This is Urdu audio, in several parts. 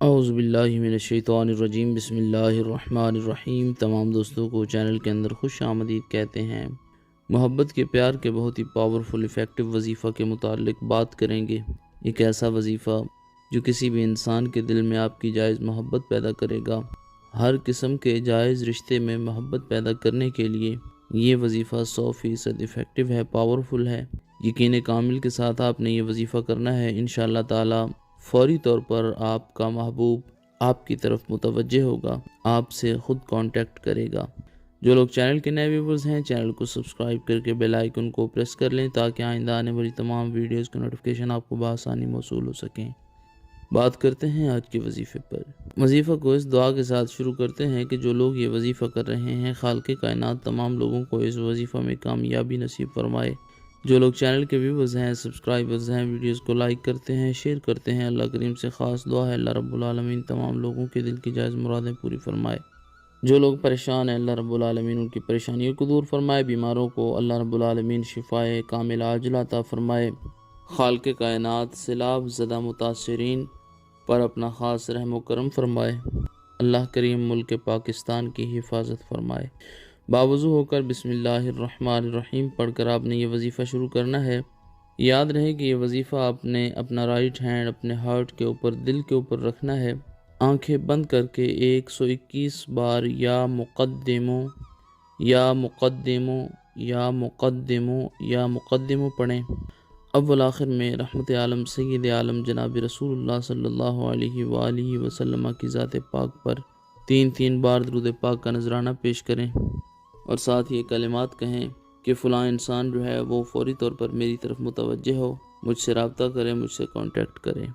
اعوذ باللہ من الشیطان الرجیم، بسم اللہ الرحمن الرحیم۔ تمام دوستوں کو چینل کے اندر خوش آمدید کہتے ہیں۔ محبت کے پیار کے بہت ہی پاورفل افیکٹو وظیفہ کے متعلق بات کریں گے۔ ایک ایسا وظیفہ جو کسی بھی انسان کے دل میں آپ کی جائز محبت پیدا کرے گا۔ ہر قسم کے جائز رشتے میں محبت پیدا کرنے کے لیے یہ وظیفہ 100% افیکٹو ہے، پاورفل ہے۔ یقین کامل کے ساتھ آپ نے یہ وظیفہ کرنا ہے، انشاءاللہ تعالی فوری طور پر آپ کا محبوب آپ کی طرف متوجہ ہوگا، آپ سے خود کانٹیکٹ کرے گا۔ جو لوگ چینل کے نئے ویورز ہیں، چینل کو سبسکرائب کر کے بیل آئیکن کو پریس کر لیں تاکہ آئندہ آنے والی تمام ویڈیوز کی نوٹیفیکیشن آپ کو بآسانی موصول ہو سکیں۔ بات کرتے ہیں آج کے وظیفے پر۔ وظیفہ کو اس دعا کے ساتھ شروع کرتے ہیں کہ جو لوگ یہ وظیفہ کر رہے ہیں، خالق کائنات تمام لوگوں کو اس وظیفہ میں کامیابی نصیب فرمائے۔ جو لوگ چینل کے ویورز ہیں، سبسکرائبرز ہیں، ویڈیوز کو لائک کرتے ہیں، شیئر کرتے ہیں، اللہ کریم سے خاص دعا ہے اللہ رب العالمین تمام لوگوں کے دل کی جائز مرادیں پوری فرمائے۔ جو لوگ پریشان ہیں، اللہ رب العالمین ان کی پریشانیوں کو دور فرمائے۔ بیماروں کو اللہ رب العالمین شفائے کامل عاجلہ عطا فرمائے۔ خالق کائنات سیلاب زدہ متاثرین پر اپنا خاص رحم و کرم فرمائے۔ اللہ کریم ملک پاکستان کی حفاظت فرمائے۔ باوضو ہو کر بسم اللہ الرحمن الرحیم پڑھ کر آپ نے یہ وظیفہ شروع کرنا ہے۔ یاد رہے کہ یہ وظیفہ آپ نے اپنا رائٹ ہینڈ اپنے ہارٹ کے اوپر، دل کے اوپر رکھنا ہے۔ آنکھیں بند کر کے 121 بار یا مقدموں یا مقدموں یا مقدموں یا مقدموں پڑھیں۔ اول آخر میں رحمت عالم سید عالم جناب رسول اللہ صلی اللہ علیہ وآلہ وسلم کی ذات پاک پر 3 بار درود پاک کا نذرانہ پیش کریں اور ساتھ یہ کلمات کہیں کہ فلاں انسان جو ہے وہ فوری طور پر میری طرف متوجہ ہو، مجھ سے رابطہ کرے، مجھ سے کانٹیکٹ کرے۔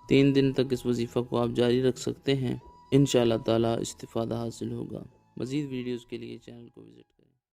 3 دن تک اس وظیفہ کو آپ جاری رکھ سکتے ہیں، انشاءاللہ تعالی استفادہ حاصل ہوگا۔ مزید ویڈیوز کے لیے چینل کو وزٹ کریں۔